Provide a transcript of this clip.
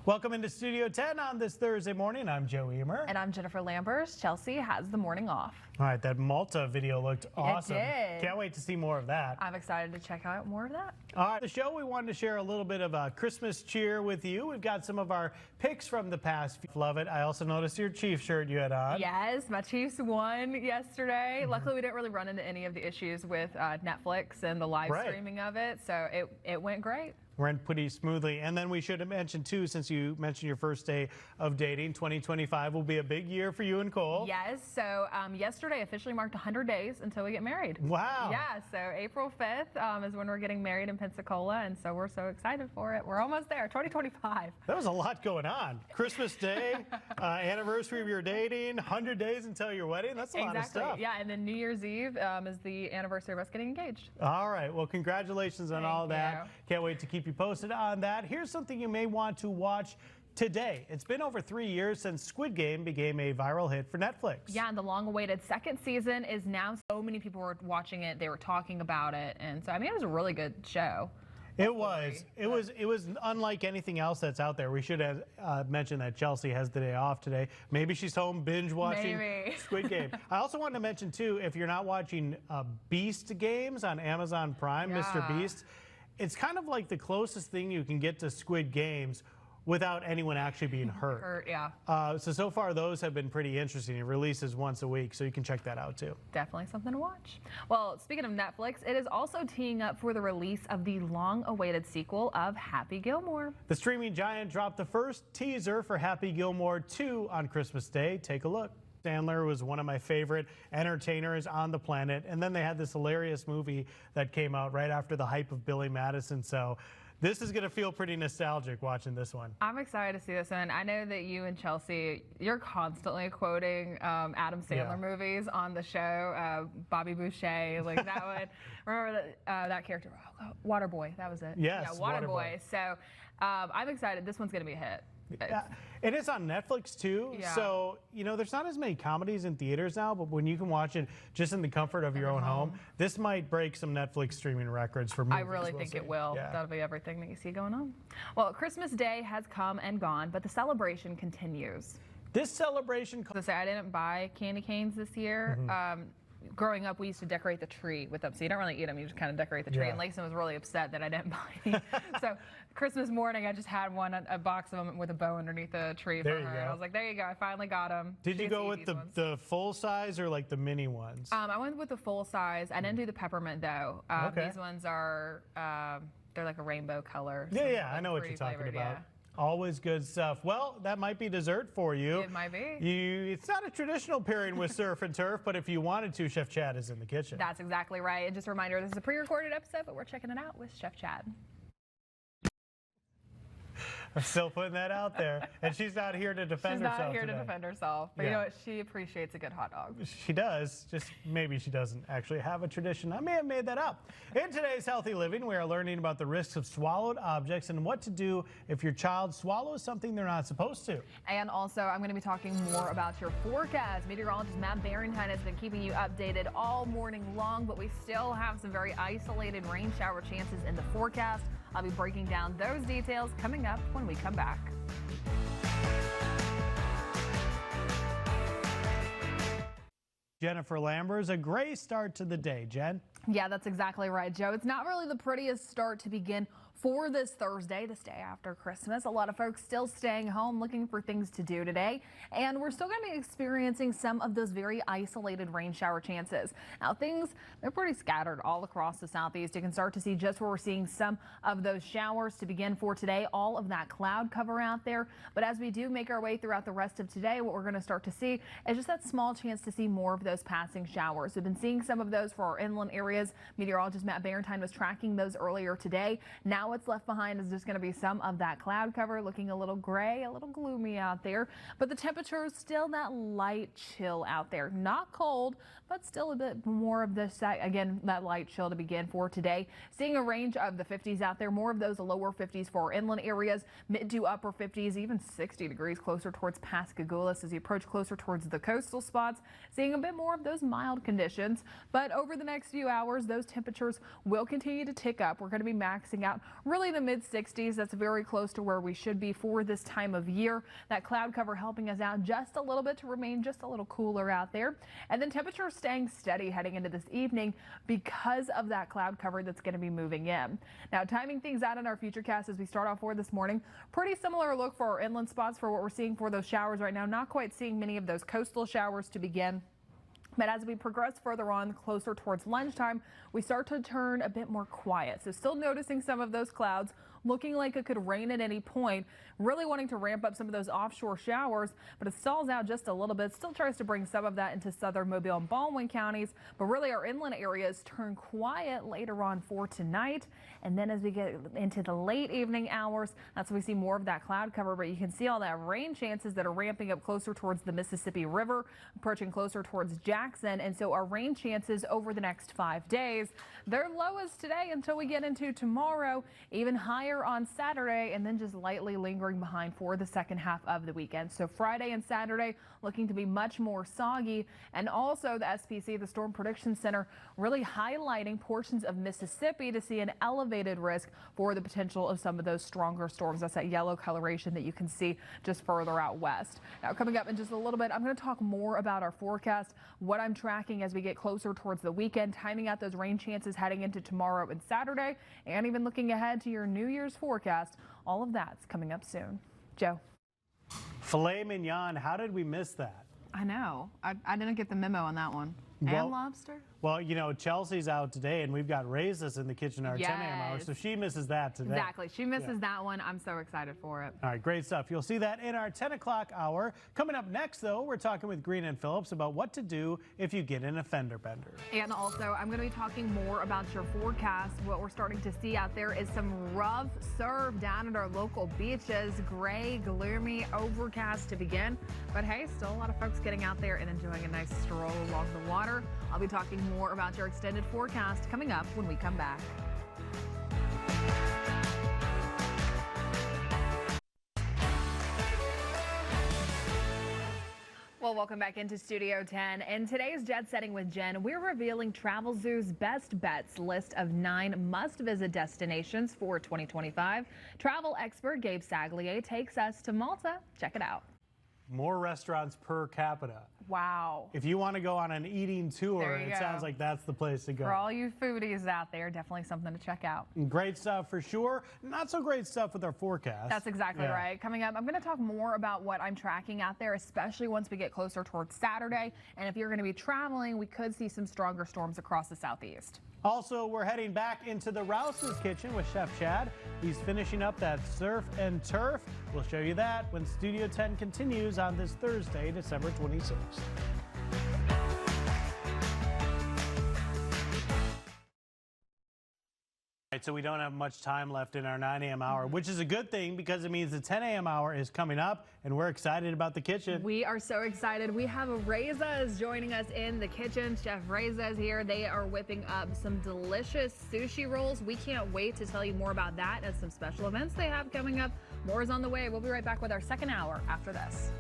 Welcome into Studio 10 on this Thursday morning. I'm Joe Emer. And I'm Jennifer Lambers. Chelsea has the morning off. All right, that Malta video looked awesome. It did. Can't wait to see more of that. I'm excited to check out more of that. All right, the show, we wanted to share a little bit of a Christmas cheer with you. We've got some of our picks from the past. Love it. I also noticed your Chiefs shirt you had on. Yes, my Chiefs won yesterday. Luckily, we didn't really run into any of the issues with Netflix and the live streaming of it, so it went great. Went pretty smoothly. And then we should have mentioned, too, since you mentioned your first day of dating, 2025 will be a big year for you and Cole. Yes, so yesterday officially marked 100 days until we get married. Wow. Yeah, so April 5th is when we're getting married in Pensacola, and so we're so excited for it. We're almost there, 2025. That was a lot going on. Christmas Day, anniversary of your dating, 100 days until your wedding. That's a lot of stuff. Yeah, and then New Year's Eve is the anniversary of us getting engaged. All right, well, congratulations on all that. Can't wait to keep you posted on that. Here's something you may want to watch today. It's been over 3 years since Squid Game became a viral hit for Netflix. Yeah, and the long-awaited second season is now. So many people were watching it. They were talking about it, and so I mean, it was a really good show. It was unlike anything else that's out there. We should have mentioned that Chelsea has the day off today. Maybe she's home binge watching Squid Game. I also wanted to mention too, if you're not watching Beast Games on Amazon Prime, Mr. Beast, it's kind of like the closest thing you can get to Squid Games without anyone actually being hurt. So far those have been pretty interesting. It releases once a week, so you can check that out too. Definitely something to watch. Well, speaking of Netflix, it is also teeing up for the release of the long-awaited sequel of Happy Gilmore. The streaming giant dropped the first teaser for Happy Gilmore 2 on Christmas Day. Take a look. Sandler was one of my favorite entertainers on the planet, and then they had this hilarious movie that came out right after the hype of Billy Madison, so this is going to feel pretty nostalgic watching this one. I'm excited to see this one. I know that you and Chelsea, you're constantly quoting Adam Sandler movies on the show. Bobby Boucher, like that one. Remember that character? Waterboy, that was it. Yes, yeah, Waterboy. So I'm excited. This one's going to be a hit. And it's on Netflix too, so you know there's not as many comedies in theaters now, but when you can watch it just in the comfort of your own home, this might break some Netflix streaming records for movies. I really think it will. That'll be everything that you see going on. Well, Christmas Day has come and gone, but the celebration continues. This celebration... I didn't buy candy canes this year. Growing up, we used to decorate the tree with them. So you don't really eat them, you just kind of decorate the tree. And Layson was really upset that I didn't buy any. So Christmas morning, I just had a box of them with a bow underneath the tree for her. And I was like, there you go, I finally got them. Did you go with the full size or like the mini ones? I went with the full size. I didn't do the peppermint though. These ones are, they're like a rainbow color. Yeah, I know what you're talking about. Always good stuff. Well, that might be dessert for you. It might be. It's not a traditional pairing with surf and turf, but if you wanted to, Chef Chad is in the kitchen. That's exactly right. And just a reminder, this is a pre-recorded episode, but we're checking it out with Chef Chad. I'm still putting that out there. And she's not here to defend herself. She's not here today. To defend herself. But you know what? She appreciates a good hot dog. She does. Just maybe she doesn't actually have a tradition. I may have made that up. In today's Healthy Living, we are learning about the risks of swallowed objects and what to do if your child swallows something they're not supposed to. And also, I'm going to be talking more about your forecast. Meteorologist Matt Barrington has been keeping you updated all morning long, but we still have some very isolated rain shower chances in the forecast. I'll be breaking down those details coming up when we come back. Jennifer Lambers, a gray start to the day. Jen? Yeah, that's exactly right, Joe. It's not really the prettiest start to begin for this Thursday, this day after Christmas. A lot of folks still staying home looking for things to do today, and we're still going to be experiencing some of those very isolated rain shower chances. Now they're pretty scattered all across the southeast. You can start to see just where we're seeing some of those showers to begin for today, all of that cloud cover out there. But as we do make our way throughout the rest of today, what we're going to start to see is just that small chance to see more of those passing showers. We've been seeing some of those for our inland areas. Meteorologist Matt Barrington was tracking those earlier today. Now what's left behind is just going to be some of that cloud cover, looking a little gray, a little gloomy out there, but the temperature is still that light chill out there. Not cold, but still a bit more of this, again, that light chill to begin for today. Seeing a range of the 50s out there, more of those lower 50s for our inland areas, mid to upper 50s, even 60 degrees closer towards Pascagoula as you approach closer towards the coastal spots. Seeing a bit more of those mild conditions, but over the next few hours, those temperatures will continue to tick up. We're going to be maxing out really the mid-60s. That's very close to where we should be for this time of year. That cloud cover helping us out just a little bit to remain just a little cooler out there. And then temperatures staying steady heading into this evening because of that cloud cover that's going to be moving in. Now, timing things out in our futurecast as we start off for this morning, pretty similar look for our inland spots for what we're seeing for those showers right now. Not quite seeing many of those coastal showers to begin. But as we progress further on closer towards lunchtime, we start to turn a bit more quiet. So still noticing some of those clouds, looking like it could rain at any point, really wanting to ramp up some of those offshore showers, but it stalls out just a little bit, still tries to bring some of that into southern Mobile and Baldwin counties, but really our inland areas turn quiet later on for tonight. And then as we get into the late evening hours, that's when we see more of that cloud cover, but you can see all that rain chances that are ramping up closer towards the Mississippi River, approaching closer towards Jackson. And so our rain chances over the next 5 days, they're lowest today until we get into tomorrow, even higher on Saturday, and then just lightly lingering behind for the second half of the weekend. So Friday and Saturday looking to be much more soggy, and also the SPC, the Storm Prediction Center, really highlighting portions of Mississippi to see an elevated risk for the potential of some of those stronger storms. That's that yellow coloration that you can see just further out west. Now, coming up in just a little bit, I'm going to talk more about our forecast, what I'm tracking as we get closer towards the weekend, timing out those rain chances heading into tomorrow and Saturday, and even looking ahead to your New Year's forecast. All of that's coming up soon. Joe. Filet mignon, how did we miss that? I know. I didn't get the memo on that one. Well, and lobster? Well, you know, Chelsea's out today, and we've got Raises in the kitchen our 10 a.m. hour, so she misses that today. Exactly. She misses that one. I'm so excited for it. All right, great stuff. You'll see that in our 10 o'clock hour. Coming up next, though, we're talking with Green and Phillips about what to do if you get in a fender bender. And also, I'm going to be talking more about your forecast. What we're starting to see out there is some rough surf down at our local beaches. Gray, gloomy, overcast to begin. But hey, still a lot of folks getting out there and enjoying a nice stroll along the water. I'll be talking more about your extended forecast coming up when we come back. Well, welcome back into Studio 10. In today's Jet Setting with Jen, we're revealing Travelzoo's best bets list of 9 must-visit destinations for 2025. Travel expert Gabe Saglier takes us to Malta. Check it out. More restaurants per capita. Wow. If you want to go on an eating tour, it sounds like that's the place to go. For all you foodies out there, definitely something to check out. Great stuff for sure. Not so great stuff with our forecast. That's exactly right. Coming up, I'm going to talk more about what I'm tracking out there, especially once we get closer towards Saturday. And if you're going to be traveling, we could see some stronger storms across the southeast. Also, we're heading back into the Rouse's kitchen with Chef Chad. He's finishing up that surf and turf. We'll show you that when Studio 10 continues on this Thursday, December 26th. Right, so we don't have much time left in our 9 a.m. hour, which is a good thing because it means the 10 a.m. hour is coming up, and we're excited about the kitchen. We are so excited. We have Raises joining us in the kitchen. Chef Raises here. They are whipping up some delicious sushi rolls. We can't wait to tell you more about that and some special events they have coming up. More is on the way. We'll be right back with our second hour after this.